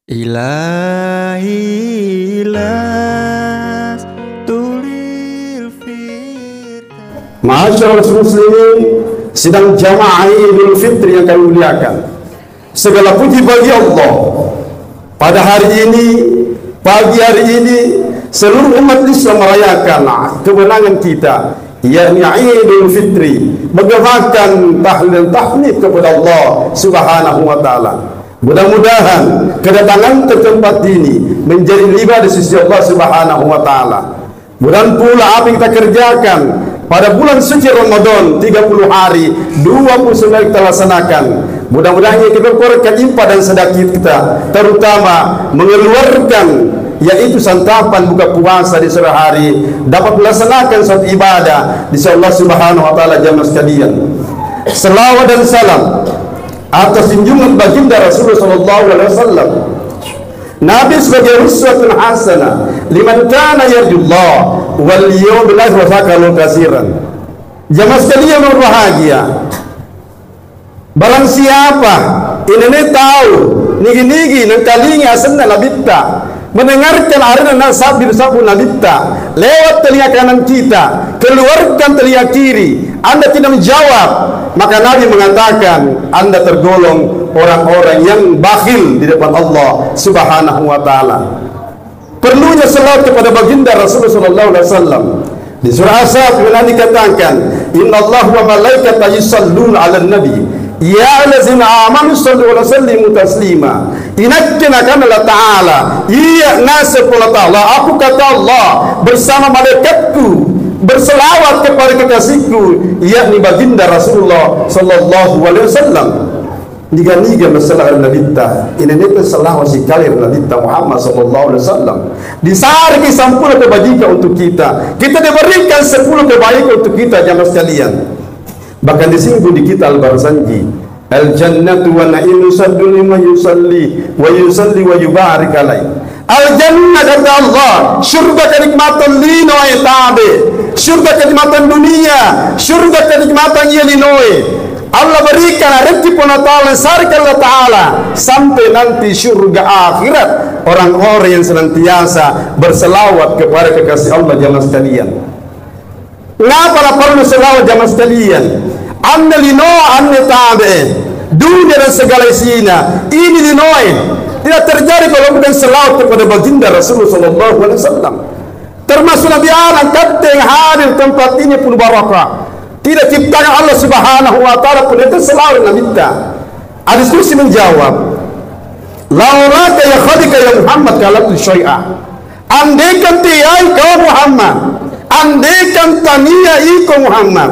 Ilahi las tulil firda. Ma'asyiral muslimin, sidang jamaah Idul Fitri yang kami muliakan, segala puji bagi Allah. Pada hari ini, pagi hari ini, seluruh umat Islam merayakan kemenangan kita, yakni Idul Fitri, menggemakan tahlil tahmid kepada Allah Subhanahu wa taala. Mudah-mudahan kedatangan ke tempat ini menjadi riba di sisi Allah Subhanahu wa taala. Mudah pula apa yang kita kerjakan pada bulan suci Ramadan 30 hari 29 kita laksanakan. Mudah-mudahan kita berkorban impa dan sedekah kita, terutama mengeluarkan yaitu santapan buka puasa di sore hari, dapat melaksanakan suatu ibadah di sisi Allah Subhanahu wa taala. Jamaah sekalian, selawat dan salam atas junjungan baginda Rasulullah sallallahu alaihi wasallam, Nabi sebagai uswatun hasanah liman kana yarjullah wal yawmil akhir wa zakaru katsiran. Jamaah sekalian berbahagia, barang siapa ini tahu nigi-nigi nang kalingi asanna labita mendengarkan arina sabir sabu nabita lewat telinga kanan kita, keluarkan telinga kiri, Anda tidak menjawab, maka Nabi mengatakan Anda tergolong orang-orang yang bakhil di depan Allah Subhanahu wa taala. Perlunya selawat kepada baginda Rasulullah sallallahu alaihi wasallam. Di surah As-Saff dikatakan, "Innallaha wa malaikatahu yusholluna 'alan nabi." Ya allazina amanu sallu wa sallimu taslima. Inakina kana Allah Ta'ala, iya nasifullah Ta'ala, aku kata Allah bersama malaikatku berselawat kepada kekasihku, yakni baginda Rasulullah sallallahu alaihi wasallam. Niga-niga masalah nabita ini itu selawat sekali nabita Muhammad sallallahu alaihi wasallam. Disari sampurna kebajikan untuk kita diberikan 10 kebaikan untuk kita jamaah sekalian. Bahkan disinggung di kita Al-Barzanji, al-jannatu wa na'imu saddu lima yusalli wa yubarik alaih. Al-jannah kata Allah, syurga kenikmatan lino ay tabe, syurga kenikmatan dunia, syurga kenikmatan ia linoe. Allah berikan rezeki penatalan sarika Allah Ta'ala sampai nanti syurga akhirat, orang-orang yang senantiasa berselawat kepada kekasih Allah. Jamaah sekalian, ngapa perlu selawat jamaah sekalian? Anda lino, anda tabe, dunia dan segala isinya ini linoe. Tidak terjadi kalau bukan selawat kepada baginda Rasulullah sallallahu alaihi wasallam. Termasuk Nabi Adam kata yang hadir tempat ini pun barakah. Tidak ciptakan Allah Subhanahu wa taala pun itu selawat Nabi kita. Hadis kursi menjawab, "Laulaka ya khadika ya Muhammad kalatu syai'a." Andaikan tiai kau Muhammad, andaikan tania iko Muhammad,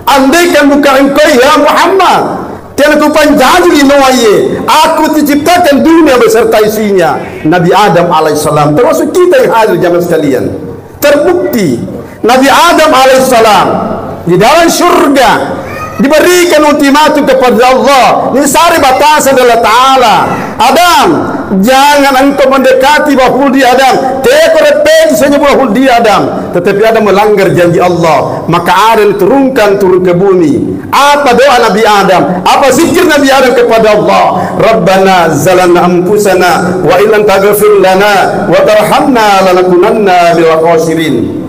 andaikan bukan engkau ya Muhammad, tiada ku panjang linoye, aku diciptakan dunia beserta isinya. Nabi Adam alaihissalam termasuk kita yang hadir jamaah sekalian. Terbukti Nabi Adam alaihissalam di dalam surga diberikan ultimatum kepada Allah, nisari batasan Allah Ta'ala, Adam, jangan engkau mendekati bahuli Adam, tekor peti saja bahuli Adam. Tetapi Adam melanggar janji Allah, maka Adam turun ke bumi. Apa doa Nabi Adam? Apa zikir Nabi Adam kepada Allah? Rabbana zalamna anfusana wa illam taghfir lana wa tarhamna lanakunanna minal khasirin.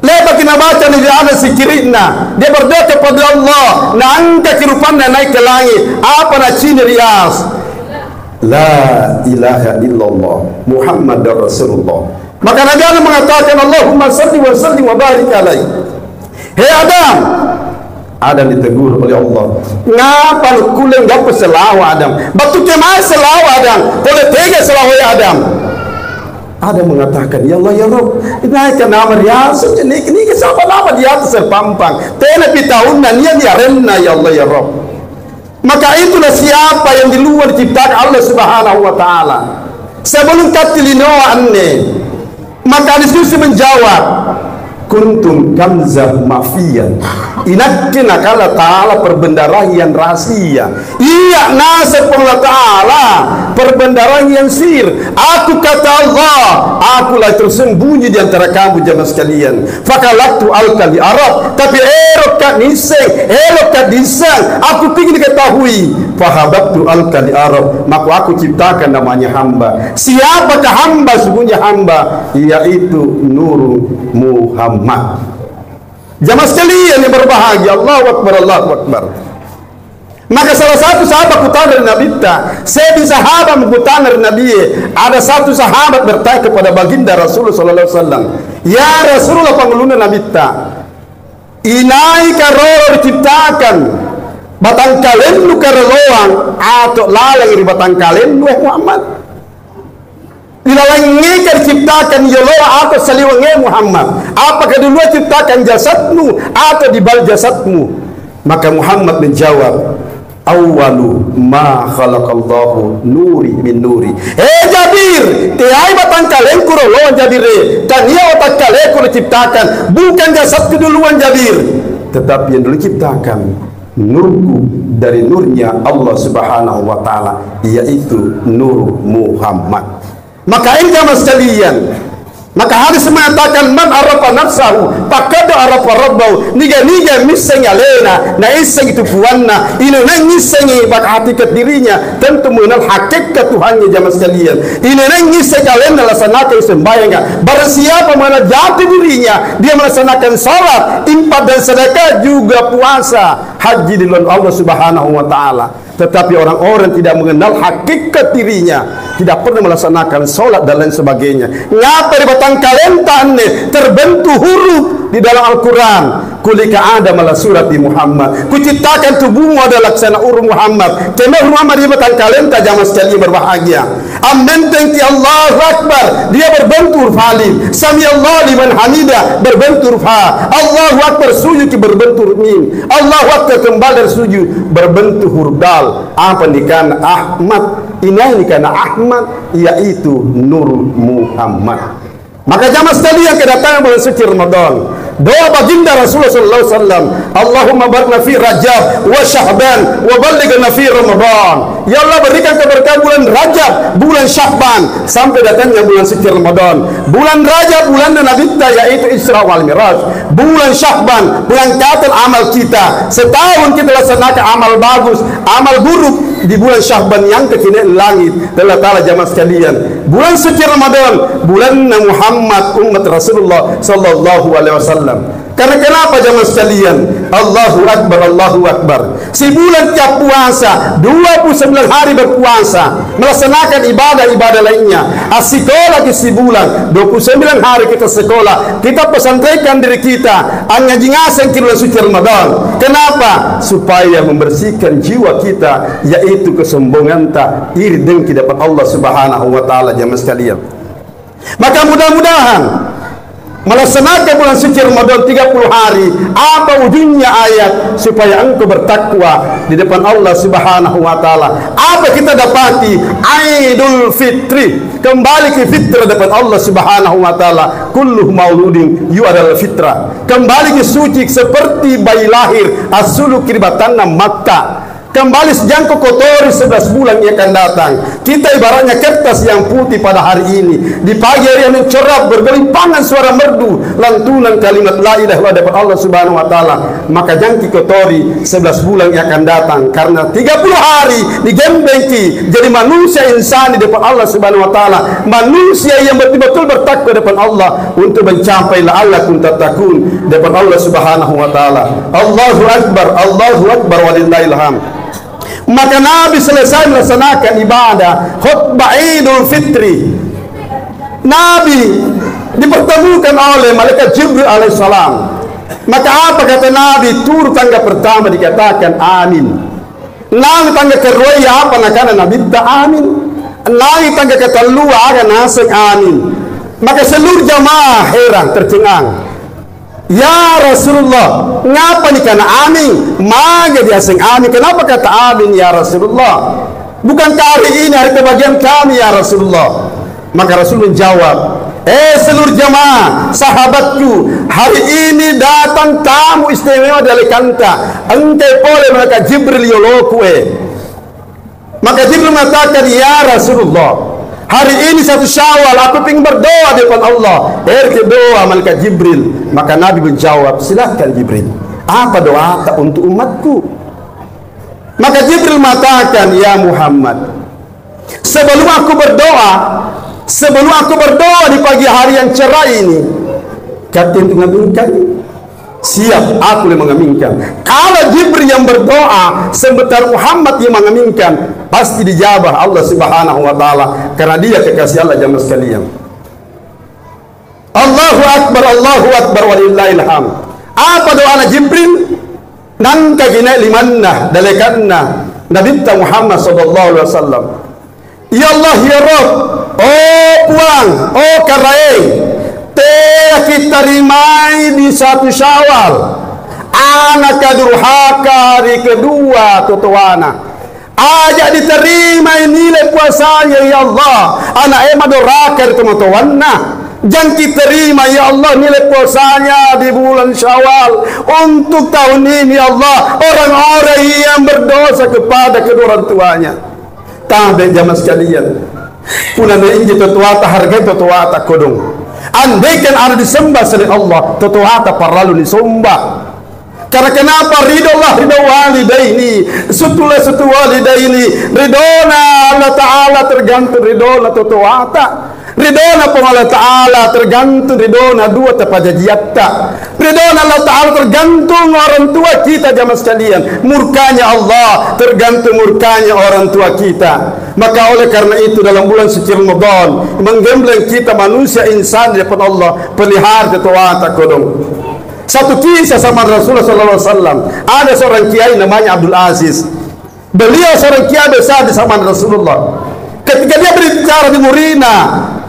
Lepas kita baca Nabi Adam zikirina, dia berdoa kepada Allah, na angkat kehidupannya naik ke langit. Apa nak cina rias? La ilaha illallah Muhammad Rasulullah. Maka Nabi Adam mengatakan, Allahumma salli wa sallim wa barik alaih. Hei Adam, Adam ditegur oleh Allah, ngapa lu kulen gak peselawa Adam? Batu kemana selawa Adam? Boleh tega selawa ya Adam? Adam mengatakan, ya Allah ya Rabb, naikkan nama dia, ini siapa nama di atas terpampang, tena pitahunna niya dia renna ya Allah ya Rabb. Maka itulah siapa yang di luar diciptakan Allah Subhanahu wa taala. Sebelum katilino anne, maka diskusi menjawab, kuntum kanzah mafian. Inakin akala ta'ala perbendarahian rahasia. Iya nasab Allah ta'ala perbendarahian sir. Aku kata Allah, akulah tersembunyi di antara kamu jamaah sekalian. Fakalaktu alkali Arab, tapi erokat niseng, erokat disang. Aku ingin diketahui. Fahabaktu alkali Arab, maka aku ciptakan namanya hamba. Siapakah hamba? Sesungguhnya hamba yaitu Nur Muhammad. Jamaah sekalian yang berbahagia, Allahu Akbar, Allahu Akbar. Maka salah satu sahabat kutana dari Nabi saya bisa sahabat kutana dari Nabi. Ada satu sahabat bertanya kepada baginda Rasulullah sallallahu alaihi wasallam, "Ya Rasulullah, pangguluna Nabi inai karoro diciptakan batang kalen lu karoloang atau lalang di batang kalen lu Muhammad." Dilalangnya diciptakan yoloa atau saliwange Muhammad. Apakah dulu ciptakan jasadmu atau di bal jasadmu? Maka Muhammad menjawab, "Awwalu ma khalaqallahu nuri min nuri." Jabir, tiai batang kalen kuroloan Jabir. Tania batang kalen kuro diciptakan, bukan jasadku duluan Jabir, tetapi yang dulu ciptakan nurku dari nurnya Allah Subhanahu wa taala, yaitu Nur Muhammad. Maka ini jamaah sekalian, maka hadis mengatakan man arafa nafsahu faqad arafa rabbahu. Niga miseng alena na iseng itu puanna ini nang iseng bak hakikat dirinya, tentu mengenal hakikat Tuhannya jamaah sekalian. Ini nang iseng alena laksanakan sembahyang. Barang siapa mengenal jati dirinya, dia melaksanakan salat, infak dan sedekah, juga puasa, haji di luar Allah Subhanahu wa taala. Tetapi orang-orang tidak mengenal hakikat dirinya, tidak pernah melaksanakan sholat dan lain sebagainya. Ngapa di batang kalentan terbentuk huruf di dalam Al-Quran? Kulika Adam ala surati Muhammad. Kuciptakan tubuhmu adalah laksana urung Muhammad. Kemah Muhammad di batang kalenta jamaah sekalian berbahagia. Amin tengki Allahu Akbar, dia berbentur huruf alif. Sami Allah liman hamidah, berbentur huruf ha. Allahu Akbar sujud berbentur mim. Allahu Akbar kembali dari sujud berbentur huruf dal. Apa dikana Ahmad? Ini dikana Ahmad, yaitu Nur Muhammad. Maka jamaah sekalian kedatangan bulan suci Ramadan, doa baginda Rasulullah sallallahu alaihi wasallam, Allahumma barik fi Rajab wa Sya'ban wa ballighna fi Ramadan. Ya Allah, berikan keberkahan bulan Rajab, bulan Sya'ban, sampai datangnya bulan suci Ramadan. Bulan Rajab bulan Nabi kita, yaitu Isra wal Miraj. Bulan Sya'ban pengangkatan amal kita. Setahun kita laksanakan amal bagus, amal buruk di bulan Sya'ban yang kekini langit. Allah Ta'ala jamaah sekalian, bulan suci Ramadan, bulan Muhammad umat Rasulullah sallallahu alaihi wasallam. Karena kenapa jamaah sekalian? Allahu Akbar, Allahu Akbar. Si bulan tiap puasa, 29 hari berpuasa, melaksanakan ibadah-ibadah lainnya. Sekolah ke si bulan, 29 hari kita sekolah. Kita pesantrenkan diri kita, ngaji ngaseng ke bulan suci Ramadan. Kenapa? Supaya membersihkan jiwa kita, yaitu kesombongan tak iri dengki dapat Allah Subhanahu wa taala jamaah sekalian. Maka mudah-mudahan melaksanakan bulan suci Ramadan 30 hari, apa ujungnya ayat? Supaya engkau bertakwa di depan Allah Subhanahu wa taala. Apa kita dapati? Idul Fitri, kembali ke fitrah depan Allah Subhanahu wa taala. Kullu mauludin yu'adal fitrah, kembali ke suci seperti bayi lahir, asulu kiribatanna matta. Kembali sejangkau kotori 11 bulan yang akan datang. Kita ibaratnya kertas yang putih pada hari ini. Di pagi hari yang mencerap, bergelimpangan suara merdu, lantunan kalimat la ilaha illallah dapat Allah Subhanahu wa taala. Maka jangki kotori 11 bulan yang akan datang, karena 30 hari digembengki jadi manusia insan di depan Allah Subhanahu wa taala. Manusia yang betul-betul bertakwa depan Allah untuk mencapai la'allakum tattaqun depan Allah Subhanahu wa taala. Allahu Akbar, Allahu Akbar walillahil hamd. Maka Nabi selesai melaksanakan ibadah khutbah Idul Fitri, Nabi dipertemukan oleh malaikat Jibril alaihissalam. Maka apa kata Nabi? Tur tangga pertama dikatakan amin. Nabi tangga kedua apa nakana Nabi ta amin. Nabi tangga kedua akan nasik amin. Maka seluruh jamaah heran tercengang. Ya Rasulullah, ngapa nih kana amin? Maga dia sing amin. Kenapa kata amin ya Rasulullah? Bukankah hari ini hari kebahagiaan kami ya Rasulullah? Maka Rasul menjawab, Seluruh jamaah, sahabatku, hari ini datang tamu istimewa dari kanta. Engkau boleh mereka Jibril yoloku. Maka Jibril mengatakan, ya Rasulullah, hari ini 1 Syawal, aku ingin berdoa di depan Allah. Berdoa malaikat Jibril. Maka Nabi menjawab, silakan Jibril. Apa doa untuk umatku? Maka Jibril mengatakan, ya Muhammad, sebelum aku berdoa di pagi hari yang cerah ini, kata untuk mengaminkan, siap, aku yang mengaminkan. Kalau Jibril yang berdoa, sebentar Muhammad yang mengaminkan, pasti dijabah Allah Subhanahu wa Ta'ala, karena dia kekasih Allah jamaah sekalian. Allahu Akbar, walillahil hamd. Apa doa Jibril? Nangka gina limanna dalekanna Nabi Muhammad sallallahu alaihi wasallam. Ya Allah ya Rabb, oh puang, oh karai, kita rimai di 1 Syawal. Anak kadurhaka hari kedua tutuana. Ajak diterima nilai puasanya ya Allah. Anak emaduraka di tutuana. Jangan kita terima ya Allah nilai puasanya di bulan Syawal untuk tahun ini ya Allah, orang-orang yang berdosa kepada kedua orang tuanya. Tabe jamaah sekalian, punan inji tutuata harga tutuata kodong. Andaikan ada disembah selain Allah, tutuata perlu disembah. Karena kenapa? Ridho Allah, ridho walidaini, sutulah sutu walidaini, ridhona Allah Ta'ala tergantung ridhona tutuata. Ridhona Allah Ta'ala tergantung ridhona dua tepajajiatta. Ridhona Allah Ta'ala tergantung orang tua kita jamaah sekalian. Murkanya Allah tergantung murkanya orang tua kita. Maka oleh karena itu dalam bulan suci Ramadan menggembleng kita manusia insan di depan Allah, pelihara ketuaan kodong. Satu kisah sama Rasulullah SAW. Ada seorang kiai namanya Abdul Aziz. Beliau seorang kiai besar di zaman Rasulullah. Ketika dia berbicara di Murina,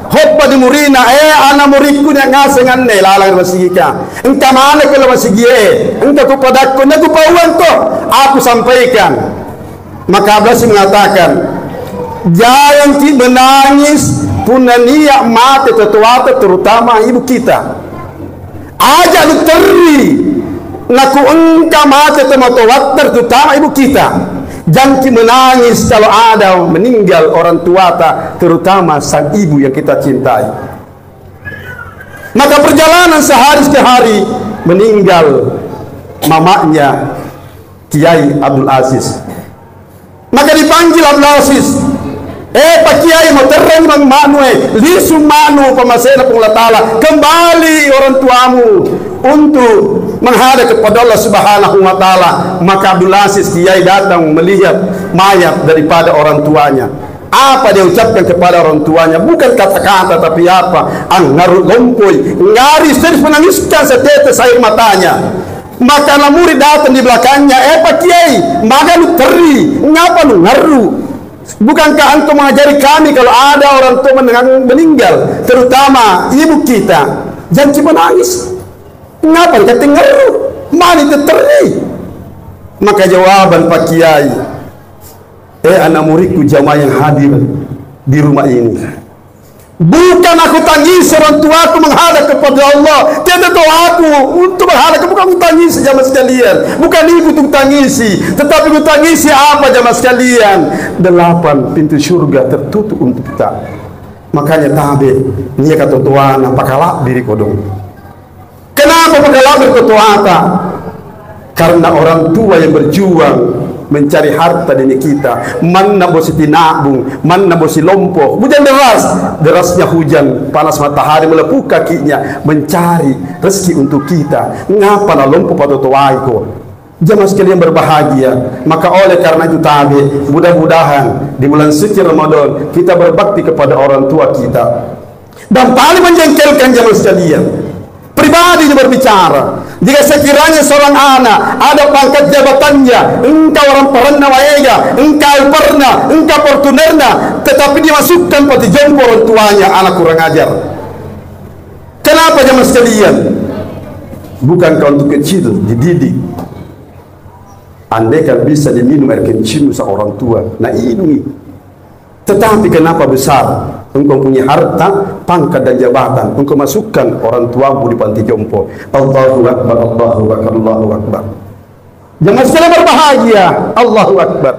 khutbah di Murina, anak muridku yang ngasengan ne lalang masihika. Engkau mana kalau masih engkau kepadaku, aku pauan kok. Aku sampaikan. Maka Abdul Aziz mengatakan, jangan menangis punania mati tetuata terutama ibu kita. Ajak lu teri naku engkau mati tetuata terutama ibu kita. Jangan menangis kalau ada meninggal orang tua terutama sang ibu yang kita cintai. Maka perjalanan sehari ke hari meninggal mamanya Kiai Abdul Aziz. Maka dipanggil Abdul Aziz. Pak Kiai mau terang bang manue lisu manu pemasena pengulatala kembali orang tuamu untuk menghadap kepada Allah Subhanahu wa Ta'ala. Maka Abdul Aziz Kiai datang melihat mayat daripada orang tuanya. Apa dia ucapkan kepada orang tuanya? Bukan kata-kata tapi apa? Angarut lompoi, ngaris terus menangiskan setetes air matanya. Maka murid datang di belakangnya, Pak Kiai, maka lu teri, ngapa lu ngaru? Bukankah engkau mengajari kami kalau ada orang tua meninggal, terutama ibu kita, jangan cuma nangis. Ngapa kata ngaru? Mana itu teri? Maka jawaban Pak Kiai, anak muridku jamaah yang hadir di rumah ini, bukan aku tangis orang tuaku menghadap kepada Allah. Tidak tahu aku untuk menghadap, bukan aku tangis jamaah sekalian. Bukan ibu untuk tangisi, tetapi aku tangisi apa jamaah sekalian? 8 pintu surga tertutup untuk kita. Makanya tabe nia kata tuana pakalak diri kodong. Kenapa pakalak berketuata? Karena orang tua yang berjuang mencari harta dini kita, mana bosi tinabung, mana bosi lompo, hujan derasnya hujan, panas matahari melepuh kakinya mencari rezeki untuk kita. Ngapa na lompo pada tuaiko? Jamaah sekalian berbahagia. Maka oleh karena itu tabi, mudah-mudahan di bulan suci Ramadan kita berbakti kepada orang tua kita. Dan paling menjengkelkan jamaah sekalian, pribadi berbicara, jika sekiranya seorang anak ada pangkat jabatannya, engkau orang pernah waega, engkau pernah, engkau portunerna, tetapi dimasukkan pada jompo orang tuanya, anak kurang ajar. Kenapa jamaah sekalian? Bukankah untuk kecil dididik? Andai kan bisa diminum air kencing seorang tua, nah ini. Tetapi kenapa besar? engkau punya harta, pangkat dan jabatan, engkau masukkan orang tuamu di panti jompo. Allahu Akbar, Allahu Akbar, Allahu Akbar. Jamaah sekalian berbahagia, Allahu Akbar.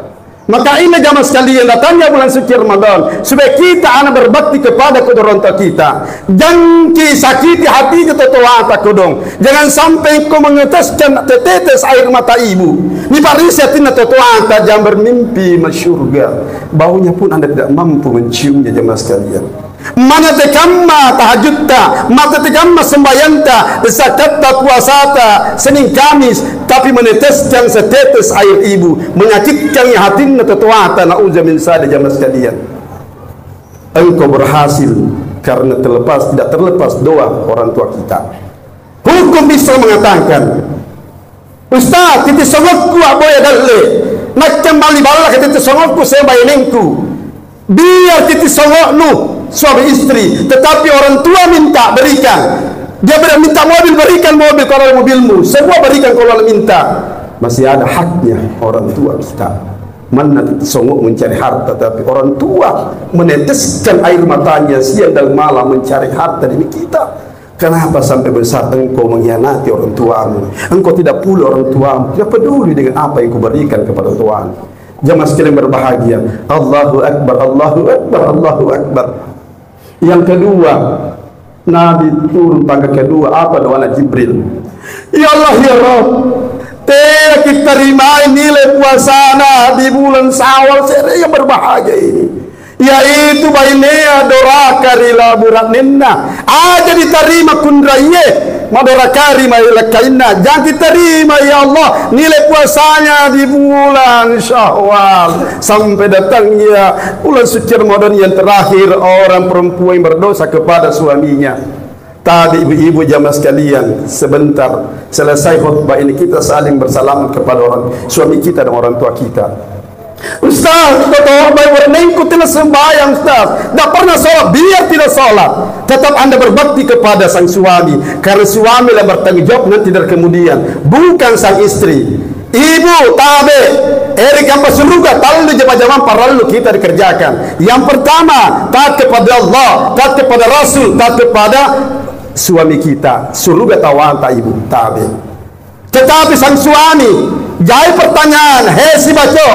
Maka ini jamaah sekalian, datangnya bulan suci Ramadan supaya kita anak berbakti kepada kedua orang tua kita. Jangan sakiti hati kita tua kodong. Jangan sampai kau mengeteskan tetes air mata ibu. Ni parisa tina tua jangan bermimpi masyurga. Baunya pun anda tidak mampu menciumnya jamaah sekalian. Mana tekamma tahajudta, mata tekamma sembayanta, zakatta puasata, Senin Kamis, tapi meneteskan setetes air ibu, menyakitkan hatinya tetuata, na'udzu min dzalik jamaah sekalian. Engkau berhasil karena tidak terlepas doa orang tua kita. Hukum bisa mengatakan, Ustaz, titi songokku aboya dalle, nak kembali balik titi songokku saya bayanengku. Biar titi songoknu suami istri, tetapi orang tua minta berikan. Dia minta mobil, berikan mobil kalau mobilmu. Semua berikan kalau minta. Masih ada haknya orang tua kita. Mana songok mencari harta, tapi orang tua meneteskan air matanya siang dan malam mencari harta demi kita. Kenapa sampai besar engkau mengkhianati orang tuamu? Engkau tidak pula orang tuamu, tidak peduli dengan apa yang kau berikan kepada Tuhan. Jamaah sekalian berbahagia. Allahu Akbar, Allahu Akbar, Allahu Akbar. Yang kedua, Nabi turun tangga kedua, apa doa Jibril? Ya Allah ya Rabb, kita terima nilai puasa di bulan Syawal yang berbahagia ini, yaitu bainea doraka rila buratninna, aja diterima kundraye madorakari mailakainna. Jangan diterima ya Allah nilai puasanya di bulan Syawal sampai datangnya bulan suci Ramadan yang terakhir, orang perempuan yang berdosa kepada suaminya. Tadi ibu-ibu jamaah sekalian, sebentar selesai khutbah ini kita saling bersalaman kepada suami kita dan orang tua kita. Ustaz, kita tahu baik warnengku tidak sembahyang Ustaz, tidak pernah sholat. Biar tidak sholat, tetap anda berbakti kepada sang suami, karena suami yang bertanggung jawab nanti dari kemudian, bukan sang istri. Ibu tabe erik apa surga tahu jamaah-jamaah paralel kita dikerjakan. Yang pertama, taat kepada Allah, taat kepada Rasul, taat kepada suami kita. Surga tawanta ibu tabe. Tetapi sang suami jai pertanyaan, hei si baco,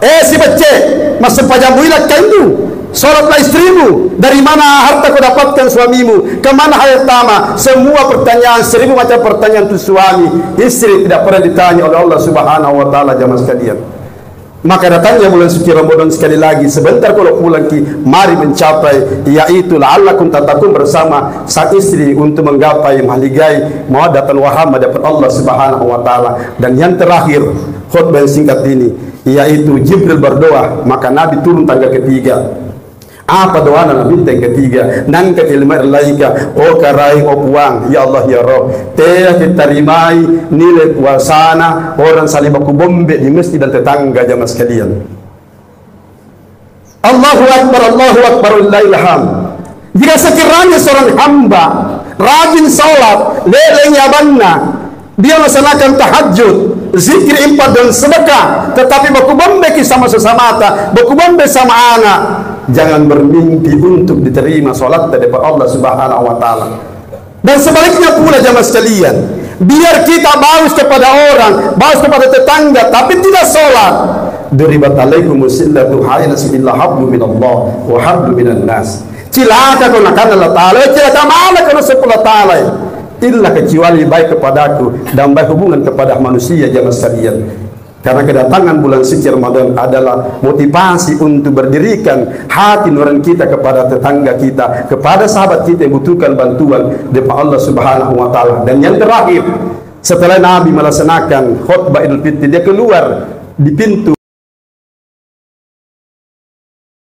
si bece, masuk pajamu ilat kaindu, sholatlah istrimu, dari mana harta kau dapatkan suamimu, kemana hartama. Semua pertanyaan, 1000 macam pertanyaan itu suami istri tidak pernah ditanya oleh Allah Subhanahu wa taala jamaah sekalian. Maka datangnya bulan suci Ramadan sekali lagi, sebentar kalau pulang mari mencapai, yaitu la'allakum tattaqun bersama sang istri untuk menggapai mahligai mawaddatan wa rahmah dapat Allah Subhanahu wa taala. Dan yang terakhir khutbah yang singkat ini, yaitu Jibril berdoa, maka Nabi turun tangga ketiga. Apa doa Nabi yang ketiga? Nang ketilmai laika, oh karai oh puang, ya Allah ya Rabb, teh diterimai nilai puasana orang saling baku bombe di masjid dan tetangga jamaah sekalian. Allahu Akbar, Allahu Akbar, lillahil hamd. Jika sekiranya seorang hamba rajin salat, lelenya banna, dia melaksanakan tahajud, zikir, infak dan sedekah, tetapi baku bombe sama sesama, baku bombe sama anak, jangan bermimpi untuk diterima salat dari Allah Subhanahu wa taala. Dan sebaliknya pula jamaah sekalian, biar kita baus kepada orang, baus kepada tetangga tapi tidak salat. Duribat alaikumus sillatu haina illa hablu minallah wa hablu minan nas. Cilaka kau nak Allah taala, cilaka mana kau sepuluh taala. Illa kecuali baik kepadaku dan baik hubungan kepada manusia jamaah sekalian. Karena kedatangan bulan suci Ramadan adalah motivasi untuk berdirikan hati nurani kita kepada tetangga kita, kepada sahabat kita yang butuhkan bantuan dari Allah Subhanahu wa taala. Dan yang terakhir, setelah Nabi melaksanakan khutbah Idul Fitri, dia keluar di pintu